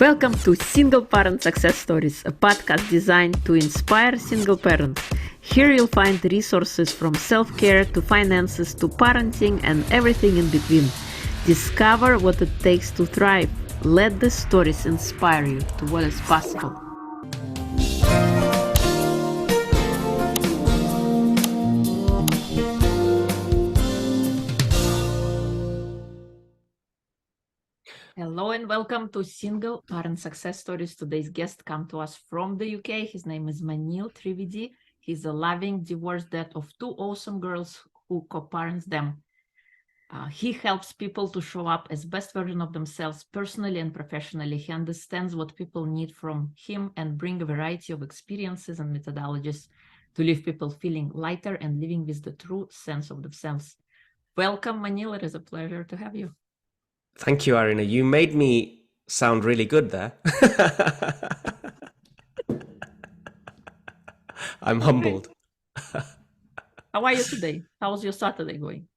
Welcome to Single Parent Success Stories, a podcast designed to inspire single parents. Here you'll find resources from self-care to finances to parenting and everything in between. Discover what it takes to thrive. Let the stories inspire you to what is possible. Hello and welcome to Single Parent Success Stories. Today's guest comes to us from the UK. His name is Moneel Trivedi. He's a loving divorced dad of two awesome girls who co-parents them. He helps people to show up as best version of themselves personally and professionally. He understands what people need from him and bring a variety of experiences and methodologies to leave people feeling lighter and living with the true sense of themselves. Welcome, Moneel. It is a pleasure to have you. Thank you, Irina. You made me sound really good there. I'm humbled. How are you today? How's your Saturday going?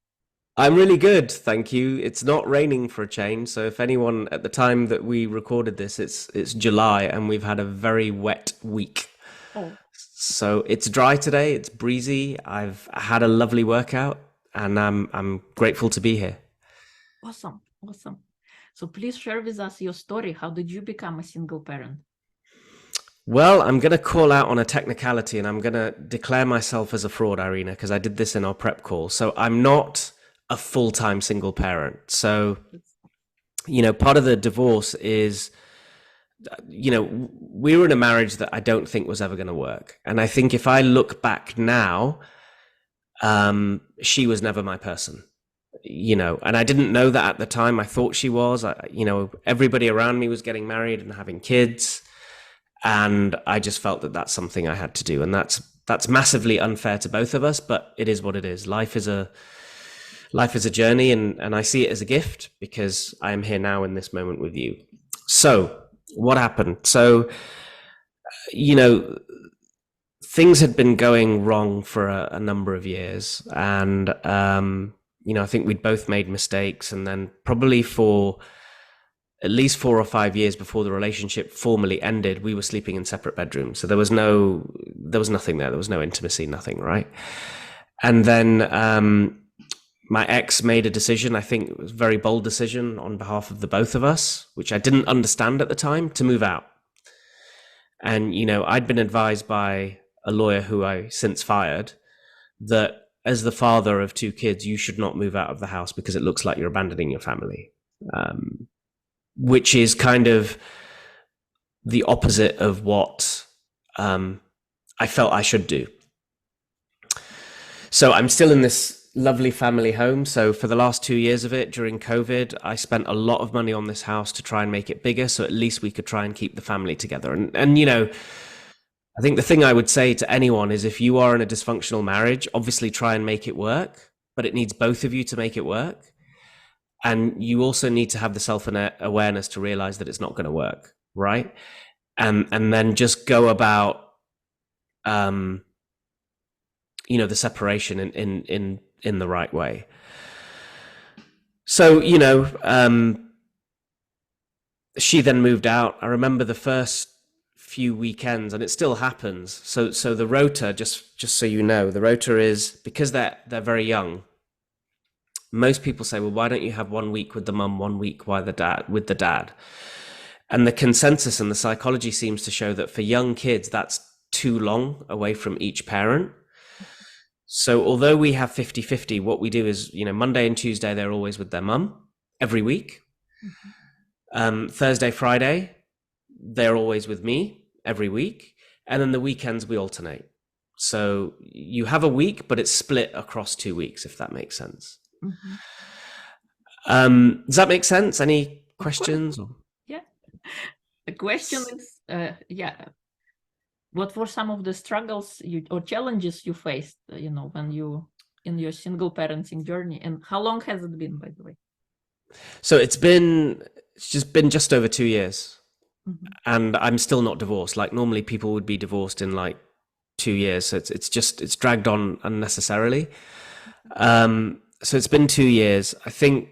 I'm really good, thank you. It's not raining for a change, so if anyone at the time that we recorded this, it's July and we've had a very wet week. Oh, So it's dry today, it's breezy. I've had a lovely workout and I'm grateful to be here. awesome. Awesome. So please share with us your story. How did you become a single parent? Well, I'm going to call out on a technicality and I'm going to declare myself as a fraud, Irina, because I did this in our prep call. So I'm not a full-time single parent. So, part of the divorce is, we were in a marriage that I don't think was ever going to work. And I think if I look back now, she was never my person. And I didn't know that at the time. I thought she was. Everybody around me was getting married and having kids, and I just felt that that's something I had to do, and that's massively unfair to both of us. But it is what it is. Life is a journey, and I see it as a gift because I am here now in this moment with you. So, what happened? So, things had been going wrong for a number of years, and I think we'd both made mistakes, and then probably for at least 4 or 5 years before the relationship formally ended, we were sleeping in separate bedrooms. So there was nothing there. There was no intimacy, nothing, right? And then my ex made a decision, I think it was a very bold decision on behalf of the both of us, which I didn't understand at the time, to move out. And, I'd been advised by a lawyer who I since fired that as the father of 2 kids, you should not move out of the house because it looks like you're abandoning your family, which is kind of the opposite of what I felt I should do. So I'm still in this lovely family home. So for the last 2 years of it, during COVID, I spent a lot of money on this house to try and make it bigger, so at least we could try and keep the family together. And I think the thing I would say to anyone is if you are in a dysfunctional marriage, obviously try and make it work, but it needs both of you to make it work. And you also need to have the self-awareness to realize that it's not going to work, right? And then just go about, the separation in the right way. So, she then moved out. I remember the first few weekends, and it still happens. So the rota, just so you know, the rota is, because they're very young, most people say, well, why don't you have 1 week with the mum, 1 week with the dad? And the consensus and the psychology seems to show that for young kids, that's too long away from each parent. So although we have 50-50, what we do is, Monday and Tuesday, they're always with their mum every week. Mm-hmm. Thursday, Friday, they're always with me every week. And then the weekends we alternate. So you have a week, but it's split across 2 weeks, if that makes sense. Mm-hmm. Does that make sense? Any questions? Yeah. The question is, what were some of the struggles or challenges you faced, when you in your single parenting journey, and how long has it been, by the way? So it's just over 2 years. Mm-hmm. And I'm still not divorced. Like normally people would be divorced in like 2 years. So it's dragged on unnecessarily. So it's been 2 years. I think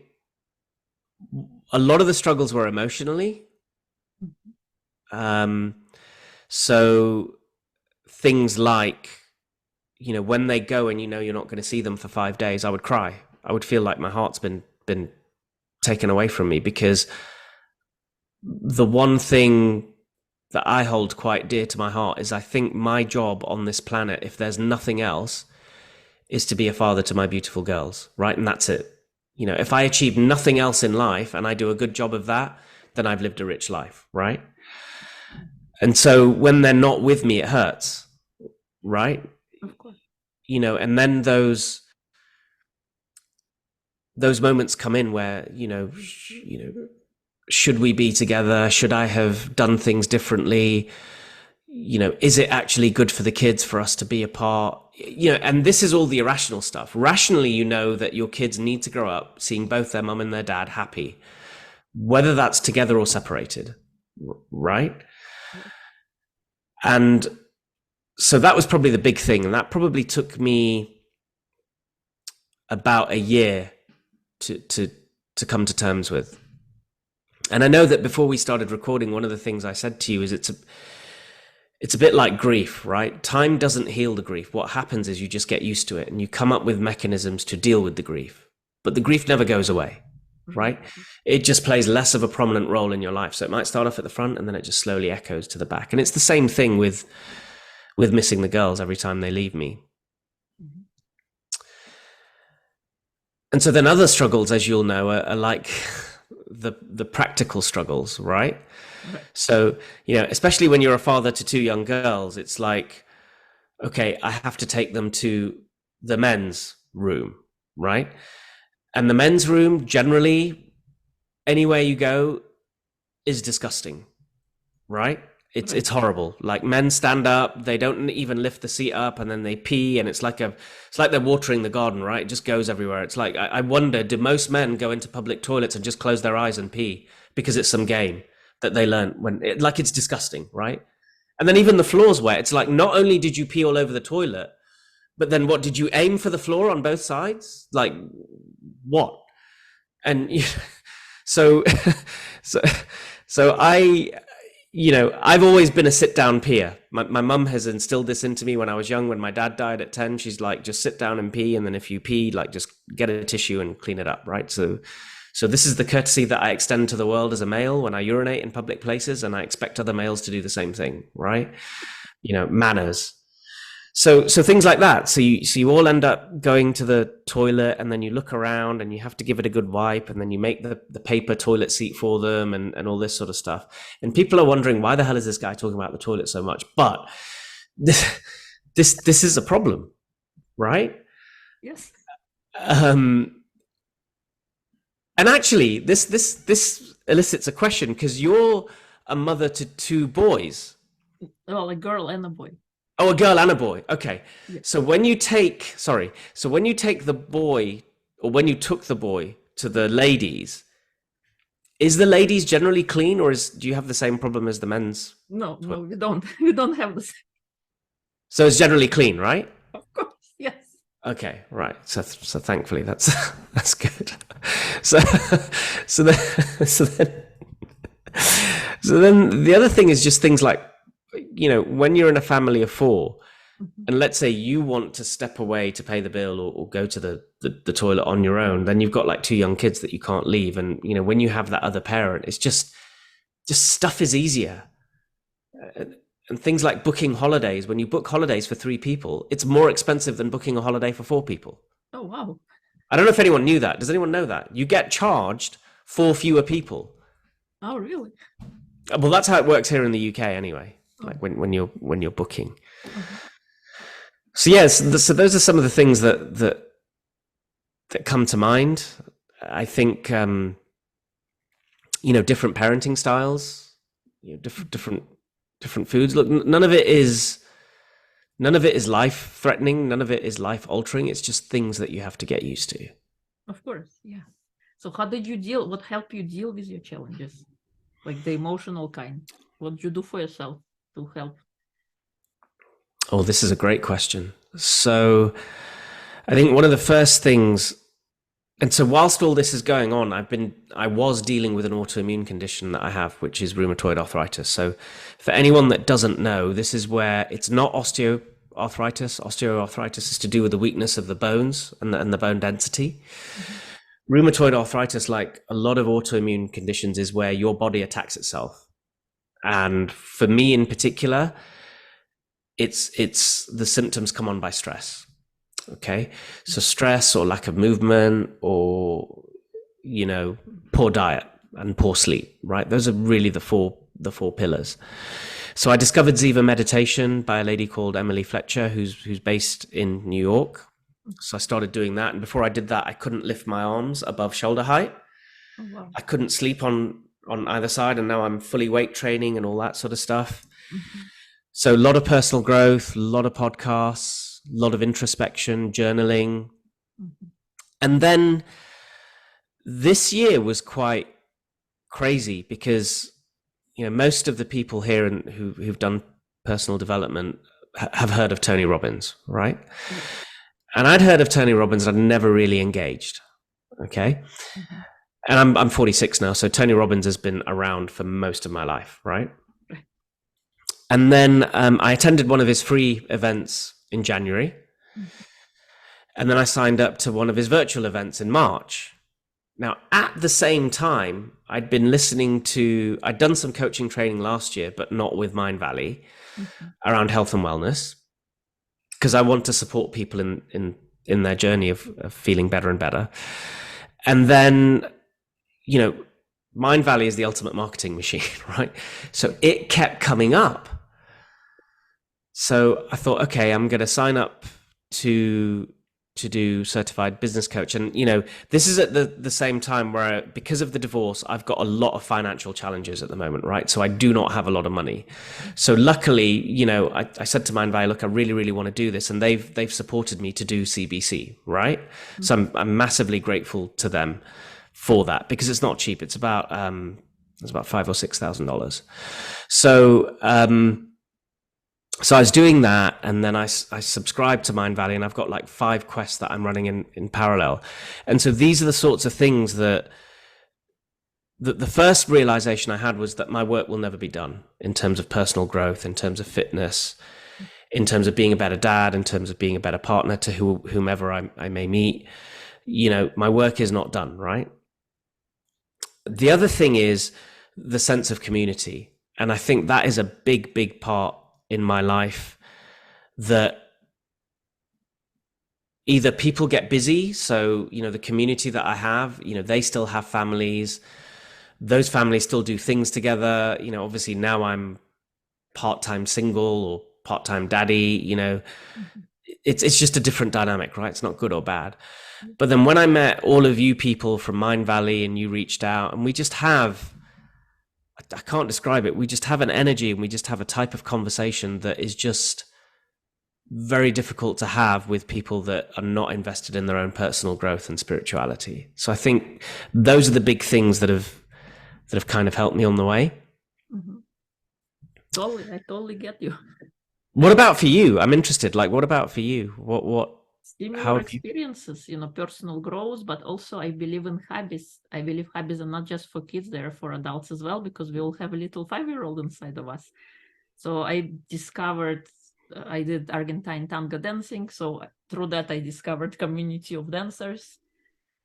a lot of the struggles were emotionally. So things like, when they go and you're not going to see them for 5 days, I would cry. I would feel like my heart's been taken away from me, because the one thing that I hold quite dear to my heart is, I think my job on this planet, if there's nothing else, is to be a father to my beautiful girls, right? And that's it. If I achieve nothing else in life and I do a good job of that, then I've lived a rich life, right? And so when they're not with me, it hurts, right? Of course. And then those moments come in where, should we be together? Should I have done things differently? Is it actually good for the kids for us to be apart? And this is all the irrational stuff. Rationally, that your kids need to grow up seeing both their mum and their dad happy, whether that's together or separated, right? And so that was probably the big thing. And that probably took me about a year to come to terms with. And I know that before we started recording, one of the things I said to you is it's a bit like grief, right? Time doesn't heal the grief. What happens is you just get used to it and you come up with mechanisms to deal with the grief. But the grief never goes away, right? It just plays less of a prominent role in your life. So it might start off at the front and then it just slowly echoes to the back. And it's the same thing with missing the girls every time they leave me. And so then other struggles, as you'll know, are like the practical struggles, right? So, especially when you're a father to two young girls, it's like, okay, I have to take them to the men's room, right? And the men's room, generally, anywhere you go, is disgusting, right? It's horrible. Like, men stand up, they don't even lift the seat up, and then they pee, and it's like they're watering the garden, right? It just goes everywhere. It's like, I wonder, do most men go into public toilets and just close their eyes and pee because it's some game that they learn it's disgusting, right? And then even the floor's wet. It's like, not only did you pee all over the toilet, but then what, did you aim for the floor on both sides? Like, what? And so I've always been a sit-down peer. My mum has instilled this into me when I was young. When my dad died at 10, she's like, just sit down and pee. And then if you pee, like, just get a tissue and clean it up, right? So this is the courtesy that I extend to the world as a male when I urinate in public places, and I expect other males to do the same thing, right? Manners. So things like that. So you all end up going to the toilet, and then you look around and you have to give it a good wipe, and then you make the paper toilet seat for them and all this sort of stuff. And people are wondering, why the hell is this guy talking about the toilet so much? But this is a problem, right? Yes. And actually, this elicits a question, because you're a mother to two boys. Well, a girl and a boy. Oh, a girl and a boy. Okay. Yeah. So when you take the boy, or when you took the boy to the ladies, is the ladies generally clean, or do you have the same problem as the men's? No, we don't. We don't have the same. So it's generally clean, right? Of course, yes. Okay, right. So thankfully that's good. So then the other thing is just things like, when you're in a family of four, and let's say you want to step away to pay the bill or go to the toilet on your own, then you've got like two young kids that you can't leave. And, when you have that other parent, it's just stuff is easier. And things like booking holidays, when you book holidays for 3 people, it's more expensive than booking a holiday for 4 people. Oh, wow. I don't know if anyone knew that. Does anyone know that? You get charged for fewer people. Oh, really? Well, that's how it works here in the UK anyway. Like when you're booking. So yes, so those are some of the things that come to mind. I think different parenting styles, different foods. Look, none of it is life threatening. None of it is life altering. It's just things that you have to get used to. Of course, yeah. So how did you deal? What helped you deal with your challenges, like the emotional kind? What did you do for yourself to help? Oh, this is a great question. So I think one of the first things And so whilst all this is going on, I was dealing with an autoimmune condition that I have, which is rheumatoid arthritis. So for anyone that doesn't know, this is where it's not osteoarthritis. Osteoarthritis is to do with the weakness of the bones and the bone density. Rheumatoid arthritis, like a lot of autoimmune conditions, is where your body attacks itself. And for me in particular, it's the symptoms come on by stress. Okay. So stress or lack of movement or, poor diet and poor sleep, right? Those are really the four pillars. So I discovered Ziva meditation by a lady called Emily Fletcher, who's based in New York. So I started doing that. And before I did that, I couldn't lift my arms above shoulder height. Oh, wow. I couldn't sleep on either side. And now I'm fully weight training and all that sort of stuff. Mm-hmm. So a lot of personal growth, a lot of podcasts, a lot of introspection, journaling. Mm-hmm. And then this year was quite crazy because, most of the people here who've done personal development have heard of Tony Robbins, right? Mm-hmm. And I'd heard of Tony Robbins, I'd never really engaged. Okay. Mm-hmm. And I'm 46 now. So Tony Robbins has been around for most of my life, right? And then I attended one of his free events in January. Mm-hmm. And then I signed up to one of his virtual events in March. Now, at the same time, I'd done some coaching training last year, but not with Mind Valley, mm-hmm. around health and wellness, because I want to support people in their journey of feeling better and better. And then, Mind Valley is the ultimate marketing machine, right? So it kept coming up. So I thought, okay, I'm going to sign up to do certified business coach. And, this is at the same time where, because of the divorce, I've got a lot of financial challenges at the moment, right? So I do not have a lot of money. So luckily, I said to Mind Valley, look, I really, really want to do this. And they've supported me to do CBC, right? Mm-hmm. So I'm massively grateful to them for that, because it's not cheap. It's about $5,000 or $6,000. So I was doing that, and then I subscribed to Mind Valley, and I've got like 5 quests that I'm running in parallel. And so these are the sorts of things that the first realization I had was that my work will never be done in terms of personal growth, in terms of fitness, in terms of being a better dad, in terms of being a better partner to whomever I may meet. My work is not done, right? The other thing is the sense of community. And I think that is a big, big part in my life, that either people get busy. So, the community that I have, they still have families. Those families still do things together. Obviously now I'm part-time single or part-time daddy, mm-hmm. It's just a different dynamic, right? It's not good or bad. But then when I met all of you people from Mind Valley and you reached out, and we just have, I can't describe it. We just have an energy, and we just have a type of conversation that is just very difficult to have with people that are not invested in their own personal growth and spirituality. So I think those are the big things that have kind of helped me on the way. Mm-hmm. Totally, I totally get you. What about for you? I'm interested. Like, what about for you? What? Similar experiences, personal growth, but also I believe in hobbies. I believe hobbies are not just for kids, they're for adults as well, because we all have a little 5-year-old inside of us. So I discovered, I did Argentine tango dancing. So through that, I discovered community of dancers.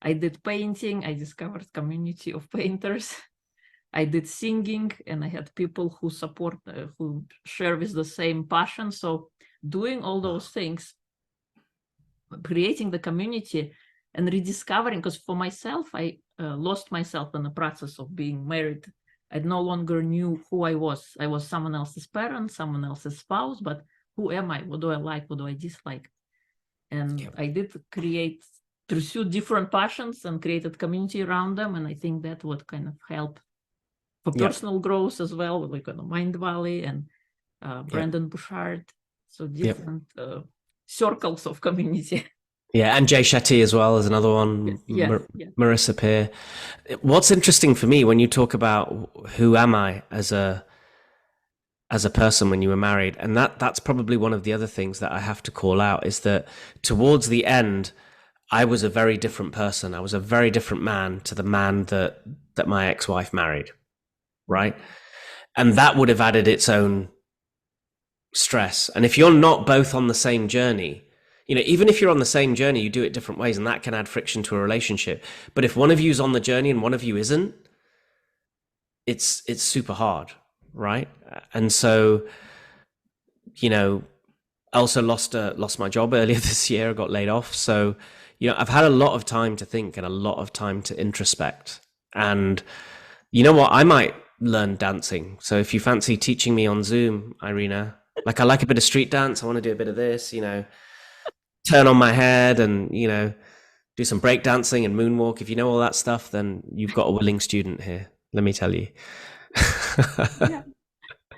I did painting. I discovered community of painters. I did singing, and I had people who support, who share with the same passion. So doing all those things, creating the community and rediscovering, because for myself, I lost myself in the process of being married. I no longer knew who I was. I was someone else's parent, someone else's spouse, but who am I? What do I like? What do I dislike? And I did pursue different passions and created community around them. And I think that would kind of help for personal growth as well, like Mind Valley and Brandon Bouchard. So different circles of community. Yeah, and Jay Shetty as well as another one. Marissa Peer. What's interesting for me when you talk about who am I as a person when you were married, and that's probably one of the other things that I have to call out, is that towards the end, I was a very different person. I was a very different man to the man that my ex-wife married, right? And that would have added its own stress. And if you're not both on the same journey, even if you're on the same journey, you do it different ways, and that can add friction to a relationship. But if one of you's on the journey and one of you isn't, it's super hard, right? And so, I also lost my job earlier this year. I got laid off. So, I've had a lot of time to think and a lot of time to introspect. And you know what? I might learn dancing. So if you fancy teaching me on Zoom, Irina, like I like a bit of street dance. I want to do a bit of this, turn on my head and, do some break dancing and moonwalk. If you know all that stuff, then you've got a willing student here. Let me tell you. Yeah.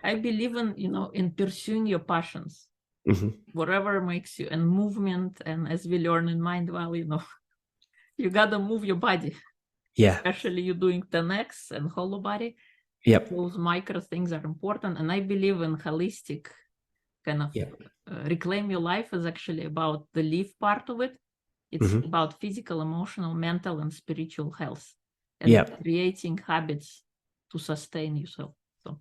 I believe in pursuing your passions, whatever makes you, and movement. And as we learn in Mindwell, you gotta move your body. Yeah. Especially you doing 10x and hollow body. Yep. Those micro things are important. And I believe in holistic kind of reclaim your life is actually about the live part of it. It's about physical, emotional, mental, and spiritual health, and creating habits to sustain yourself. So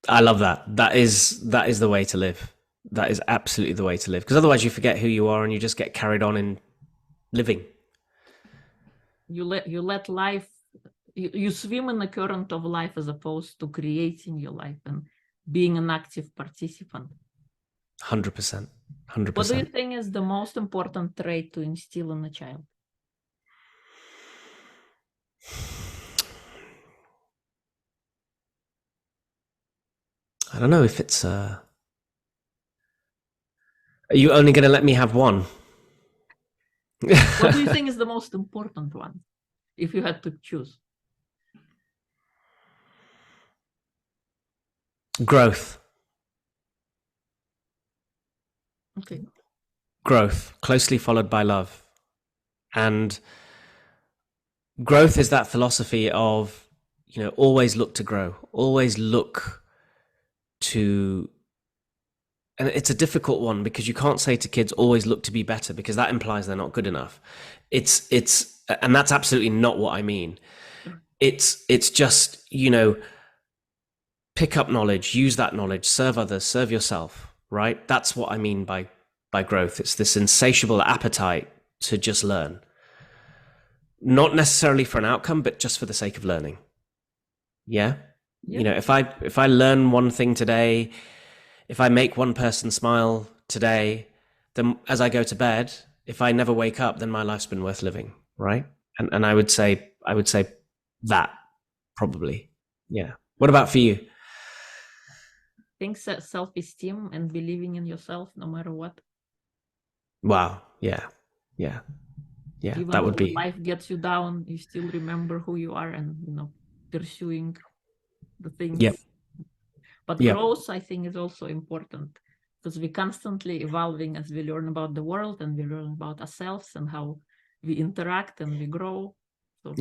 I love that. That is the way to live. That is absolutely the way to live. Because otherwise you forget who you are and you just get carried on in living. You let life, you swim in the current of life as opposed to creating your life and being an active participant. 100%. 100%. What do you think is the most important trait to instill in a child? I don't know if it's are you only going to let me have one? What do you think is the most important one, if you had to choose? Growth. Okay. Growth, closely followed by love. And growth is that philosophy of, always look to grow, always look to, and it's a difficult one because you can't say to kids, always look to be better, because that implies they're not good enough. And that's absolutely not what I mean. It's just, pick up knowledge, use that knowledge, serve others, serve yourself, right? That's what I mean by growth. It's this insatiable appetite to just learn. Not necessarily for an outcome, but just for the sake of learning. Yeah. If I learn one thing today, if I make one person smile today, then as I go to bed, if I never wake up, then my life's been worth living, right? And I would say that probably. Yeah. What about for you? I think self-esteem and believing in yourself no matter what. Wow. Yeah. Even that would be. Life gets you down, you still remember who you are and pursuing the things. Yep. But growth, I think, is also important because we're constantly evolving as we learn about the world and we learn about ourselves and how we interact and we grow. So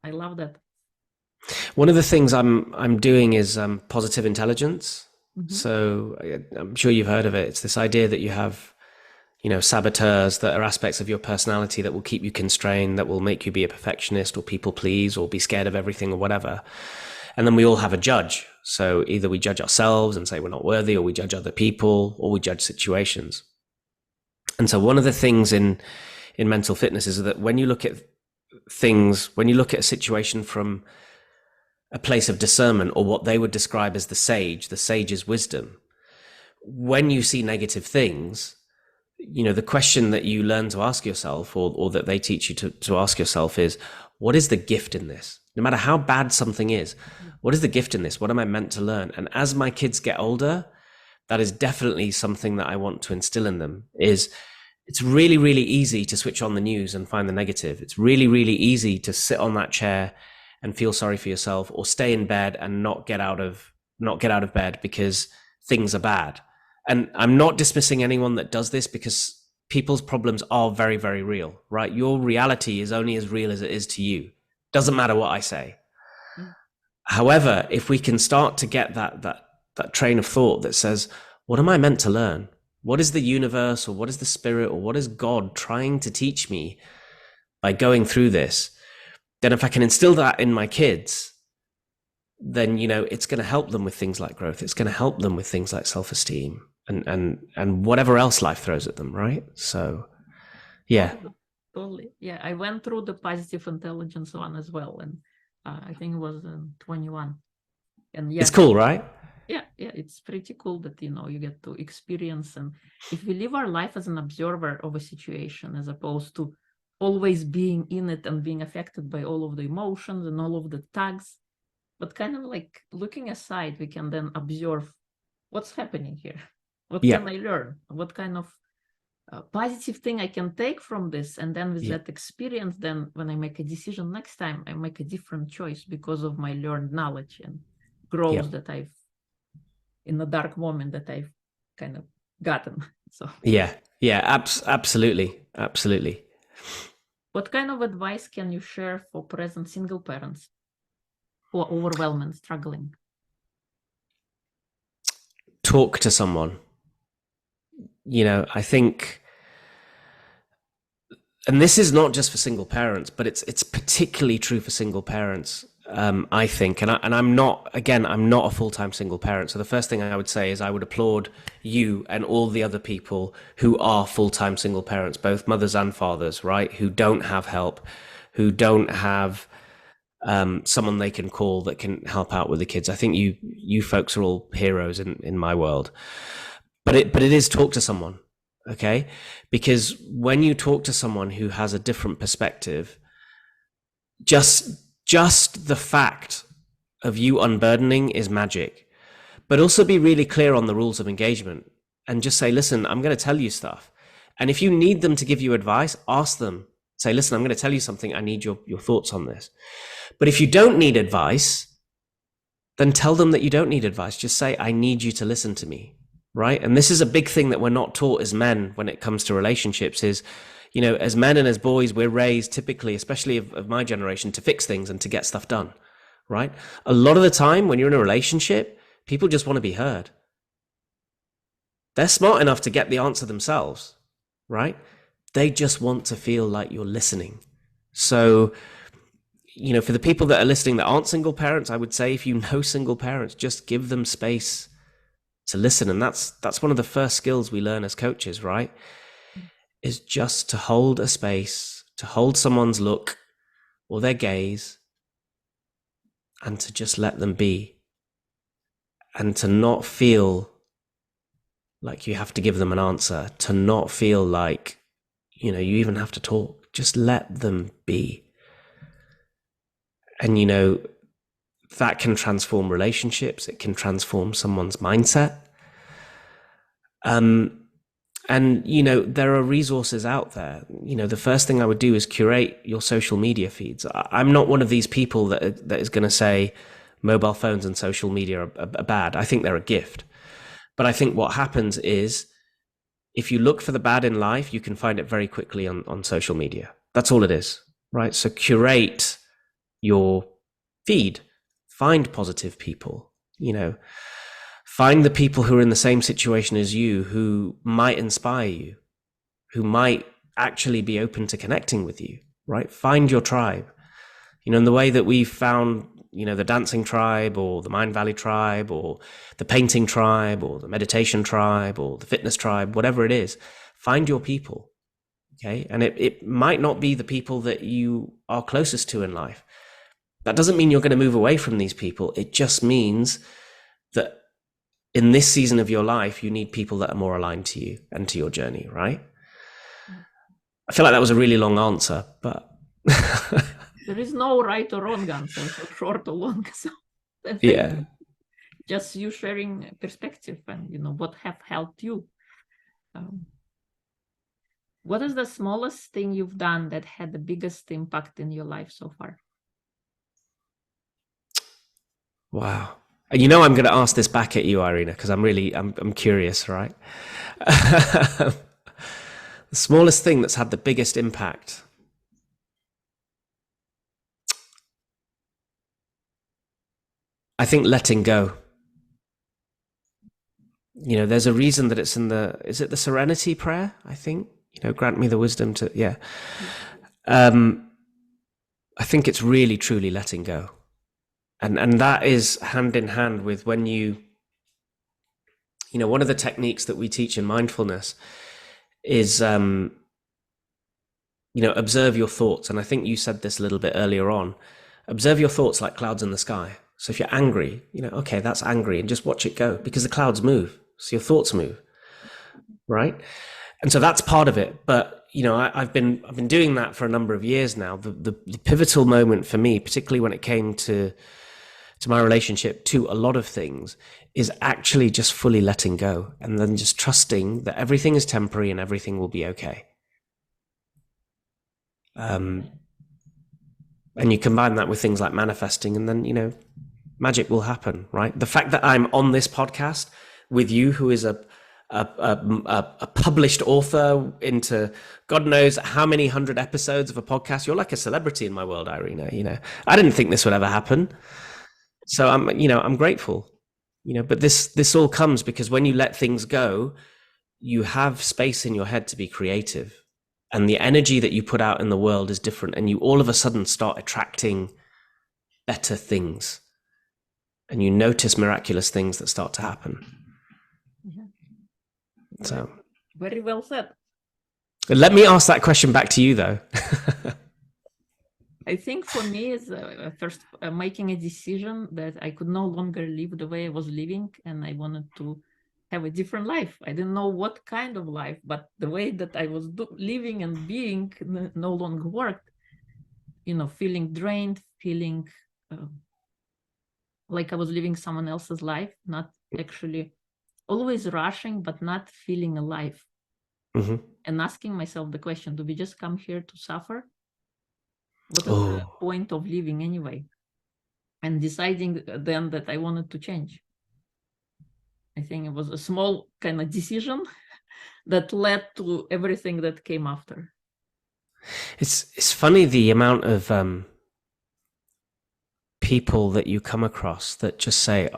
I love that. One of the things I'm doing is positive intelligence. So I'm sure you've heard of it. It's this idea that you have, saboteurs that are aspects of your personality that will keep you constrained, that will make you be a perfectionist or people please or be scared of everything or whatever. And then we all have a judge. So either we judge ourselves and say we're not worthy, or we judge other people, or we judge situations. And so one of the things in mental fitness is that when you look at things, when you look at a situation from a place of discernment, or what they would describe as the sage's wisdom, when you see negative things, the question that you learn to ask yourself, or that they teach you to ask yourself is, what is the gift in this? No matter how bad something is, what is the gift in this? What am I meant to learn? And as my kids get older, that is definitely something that I want to instill in them. Is it's really, really easy to switch on the news and find the negative. It's really, really easy to sit on that chair and feel sorry for yourself, or stay in bed and not get out of bed because things are bad. And I'm not dismissing anyone that does this, because people's problems are very, very real, right? Your reality is only as real as it is to you. Doesn't matter what I say. However, if we can start to get that train of thought that says, what am I meant to learn? What is the universe, or what is the spirit, or what is God trying to teach me by going through this? Then if I can instill that in my kids, then, you know, it's going to help them with things like growth. It's going to help them with things like self-esteem and whatever else life throws at them. Right. So, yeah. Totally. Totally. Yeah, I went through the positive intelligence one as well, and I think it was 21. And It's yeah, cool, right? yeah, it's pretty cool that, you know, you get to experience. And if we live our life as an observer of a situation, as opposed to always being in it and being affected by all of the emotions and all of the tags, but kind of like looking aside, we can then observe what's happening here. What Yeah. can I learn? What kind of positive thing I can take from this? And then with Yeah. that experience, then when I make a decision next time, I make a different choice because of my learned knowledge and Yeah. growth that I've, in the dark moment, that I've kind of gotten. So Yeah. Yeah. Absolutely. Absolutely. what kind of advice can you share for present single parents who are overwhelmed and struggling? Talk to someone. You know, I think, and this is not just for single parents, but it's particularly true for single parents. I think, and I'm not, again, I'm not a full-time single parent. So the first thing I would say is I would applaud you and all the other people who are full-time single parents, both mothers and fathers, right? Who don't have help, who don't have someone they can call that can help out with the kids. I think you folks are all heroes in my world. But it is, talk to someone, okay? Because when you talk to someone who has a different perspective, just the fact of you unburdening is magic. But also be really clear on the rules of engagement and just say, listen, I'm going to tell you stuff. And if you need them to give you advice, ask them. Say, listen, I'm going to tell you something. I need your thoughts on this. But if you don't need advice, then tell them that you don't need advice. Just say, I need you to listen to me. Right. And this is a big thing that we're not taught as men when it comes to relationships is, you know, as men and as boys, we're raised typically, especially of my generation, to fix things and to get stuff done. Right. A lot of the time when you're in a relationship, people just want to be heard. They're smart enough to get the answer themselves. Right. They just want to feel like you're listening. So, you know, for the people that are listening that aren't single parents, I would say if you know single parents, just give them space to listen. And that's one of the first skills we learn as coaches, right? Is just to hold a space, to hold someone's look or their gaze, and to just let them be. And to not feel like you have to give them an answer, to not feel like, you know, you even have to talk. Just let them be. And, you know, that can transform relationships. It can transform someone's mindset. And, you know, there are resources out there. You know, the first thing I would do is curate your social media feeds. I'm not one of these people that is going to say mobile phones and social media are bad. I think they're a gift. But I think what happens is if you look for the bad in life, you can find it very quickly on social media. That's all it is, right? So curate your feed, find positive people, you know, find the people who are in the same situation as you, who might inspire you, who might actually be open to connecting with you, right? Find your tribe. You know, in the way that we found, you know, the dancing tribe or the Mind Valley tribe or the painting tribe or the meditation tribe or the fitness tribe, whatever it is, find your people, okay? And it might not be the people that you are closest to in life. That doesn't mean you're going to move away from these people. It just means that in this season of your life, you need people that are more aligned to you and to your journey, right? I feel like that was a really long answer, but There is no right or wrong answer, so short or long. So thank yeah. you. Just you sharing perspective and, you know, what have helped you. Um, what is the smallest thing you've done that had the biggest impact in your life so far? Wow. And you know I'm going to ask this back at you, Irina, because I'm curious, right? The smallest thing that's had the biggest impact. I think letting go. there's a reason that it's in is it the Serenity Prayer? I think, grant me the wisdom to, yeah. I think it's really, truly letting go. And that is hand in hand with when one of the techniques that we teach in mindfulness is, observe your thoughts. And I think you said this a little bit earlier on. Observe your thoughts like clouds in the sky. So if you're angry, okay, that's angry, and just watch it go, because the clouds move. So your thoughts move, right? And so that's part of it. But, I've been doing that for a number of years now. The pivotal moment for me, particularly when it came to my relationship to a lot of things, is actually just fully letting go, and then just trusting that everything is temporary and everything will be okay. And you combine that with things like manifesting, and then, magic will happen, right? The fact that I'm on this podcast with you, who is a published author into God knows how many 100 episodes of a podcast. You're like a celebrity in my world, Irina. I didn't think this would ever happen. So I'm grateful, but this all comes because when you let things go, you have space in your head to be creative, and the energy that you put out in the world is different, and you all of a sudden start attracting better things, and you notice miraculous things that start to happen. Yeah. So very well said. Let me ask that question back to you, though. I think for me is first making a decision that I could no longer live the way I was living, and I wanted to have a different life. I didn't know what kind of life, but the way that I was living and being no longer worked. Feeling drained, feeling like I was living someone else's life, not actually always rushing, but not feeling alive. Mm-hmm. And asking myself the question, do we just come here to suffer? What is the point of living anyway? And deciding then that I wanted to change. I think it was a small kind of decision that led to everything that came after. It's funny the amount of people that you come across that just say,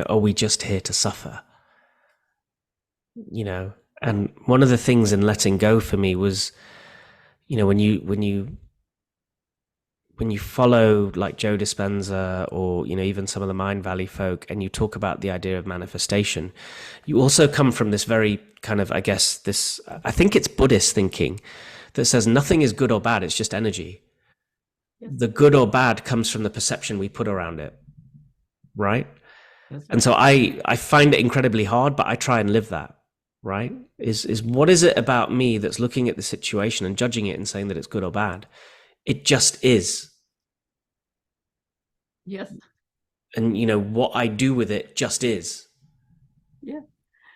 are we just here to suffer? And one of the things in letting go for me was, when you follow like Joe Dispenza or, even some of the Mind Valley folk, and you talk about the idea of manifestation, you also come from this very kind of, I think it's Buddhist thinking that says nothing is good or bad, it's just energy. Yes. The good or bad comes from the perception we put around it, right? Yes. And so I find it incredibly hard, but I try and live that, right? Is what is it about me that's looking at the situation and judging it and saying that it's good or bad? It just is. Yes. And what I do with it just is. Yeah.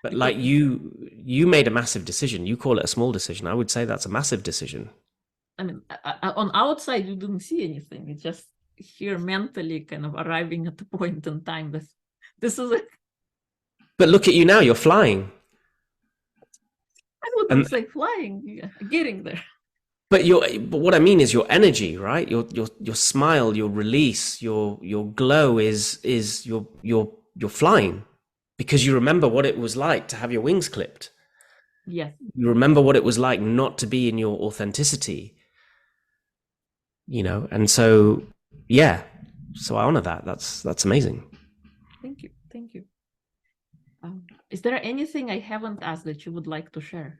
But like you made a massive decision. You call it a small decision. I would say that's a massive decision. I mean, on outside, you didn't see anything. It's just here mentally kind of arriving at the point in time that this is it. But look at you now, you're flying. I wouldn't say flying, getting there. But what I mean is your energy, right? Your smile, your release, your glow is you're flying, because you remember what it was like to have your wings clipped. Yes. You remember what it was like not to be in your authenticity. And so so I honor that. That's amazing. Thank you. Is there anything I haven't asked that you would like to share?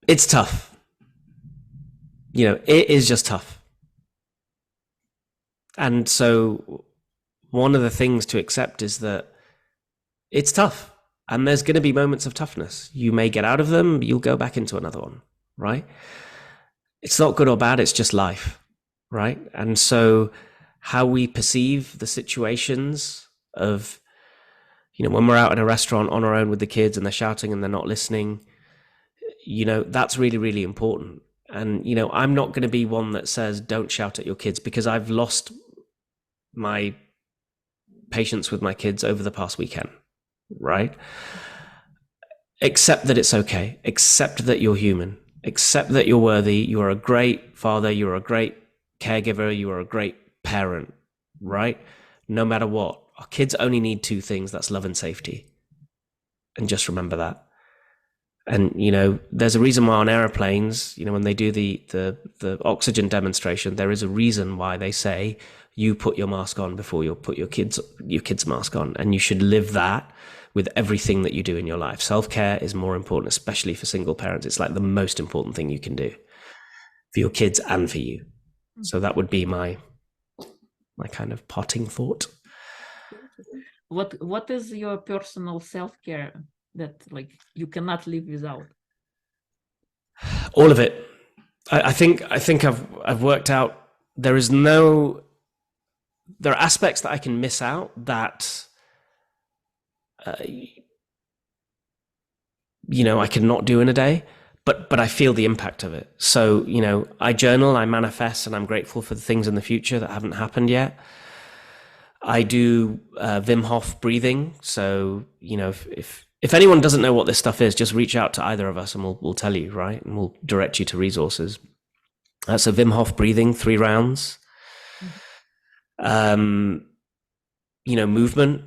It's tough. It is just tough. And so one of the things to accept is that it's tough, and there's going to be moments of toughness. You may get out of them, you'll go back into another one, right? It's not good or bad, it's just life, right? And so how we perceive the situations of, when we're out in a restaurant on our own with the kids and they're shouting and they're not listening, that's really, really important. And, I'm not going to be one that says, don't shout at your kids, because I've lost my patience with my kids over the past weekend, right? Accept that it's okay. Accept that you're human. Accept that you're worthy. You are a great father. You are a great caregiver. You are a great parent. right? No matter what. Our kids only need two things, that's love and safety. And just remember that. And, there's a reason why on airplanes, when they do the oxygen demonstration, there is a reason why they say you put your mask on before you put your kids mask on. And you should live that with everything that you do in your life. Self-care is more important, especially for single parents. It's like the most important thing you can do for your kids and for you. So that would be my kind of parting thought. What is your personal self-care that you cannot live without? All of it. I think I've worked out there are aspects that I can miss out that I cannot do in a day, but I feel the impact of it. So, I journal, I manifest, and I'm grateful for the things in the future that haven't happened yet. I do Wim Hof breathing. So, if anyone doesn't know what this stuff is, just reach out to either of us and we'll tell you, right? And we'll direct you to resources. So Wim Hof breathing, 3 rounds. Movement.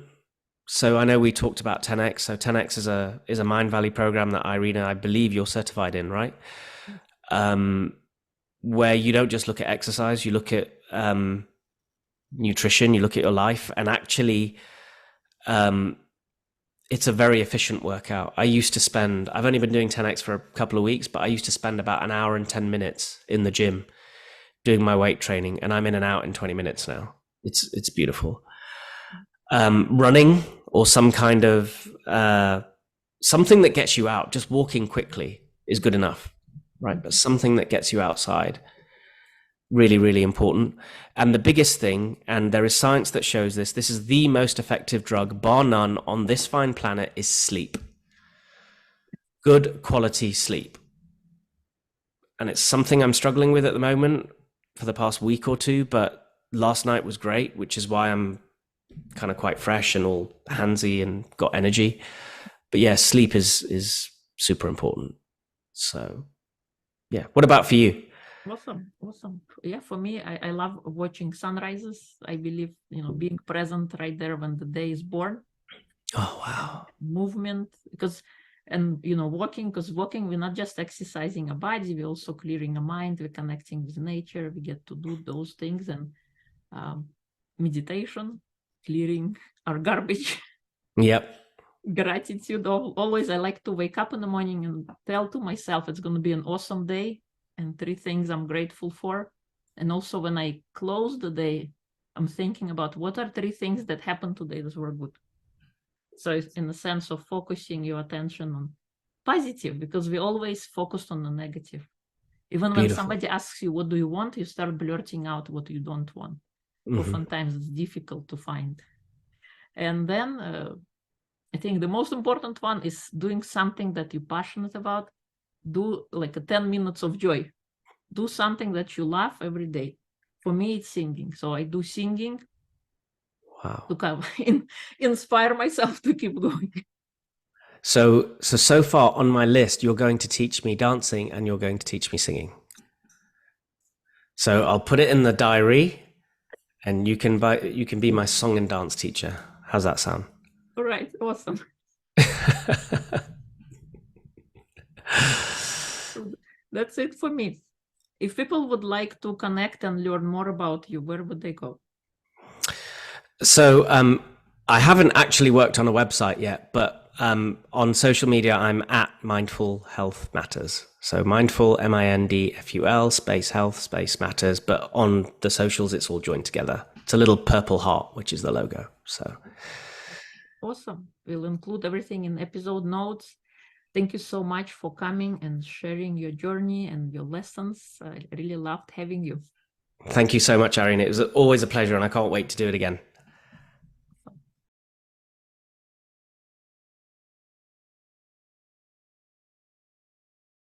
So I know we talked about 10X. So 10X is a Mind Valley program that Irina, I believe you're certified in, right? Where you don't just look at exercise, you look at nutrition, you look at your life, and actually it's a very efficient workout. I've only been doing 10X for a couple of weeks, but I used to spend about an hour and 10 minutes in the gym doing my weight training, and I'm in and out in 20 minutes now. It's beautiful. Running or some kind of something that gets you out, just walking quickly is good enough, right? But something that gets you outside, really, really important. And the biggest thing, and there is science that shows this is the most effective drug, bar none, on this fine planet, is sleep. Good quality sleep. And it's something I'm struggling with at the moment for the past week or two, but last night was great, which is why I'm kind of quite fresh and all handsy and got energy. But yeah, sleep is super important. So yeah. What about for you? Awesome. Yeah, for me, I love watching sunrises. I believe, being present right there when the day is born. Oh, wow. Movement, walking, because walking, we're not just exercising a body, we're also clearing a mind, we're connecting with nature, we get to do those things, and meditation, clearing our garbage. Yep. Gratitude. Always, I like to wake up in the morning and tell to myself it's going to be an awesome day, and 3 things I'm grateful for. And also when I close the day, I'm thinking about what are 3 things that happened today that were good. So it's in the sense of focusing your attention on positive, because we always focused on the negative. Even when somebody asks you, what do you want? You start blurting out what you don't want. Oftentimes it's difficult to find. And then I think the most important one is doing something that you're passionate about. Do like a 10 minutes of joy. Do something that you love every day. For me, it's singing. So I do singing. Wow. To inspire myself to keep going. So far on my list, you're going to teach me dancing and you're going to teach me singing. So I'll put it in the diary, and you can be my song and dance teacher. How's that sound? All right, awesome. That's it for me. If people would like to connect and learn more about you, where would they go? So I haven't actually worked on a website yet, but on social media, I'm at Mindful Health Matters. So mindful, MINDFUL, space health, space matters. But on the socials, it's all joined together. It's a little purple heart, which is the logo. So awesome. We'll include everything in episode notes. Thank you so much for coming and sharing your journey and your lessons. I really loved having you. Thank you so much, Irina. It was always a pleasure, and I can't wait to do it again.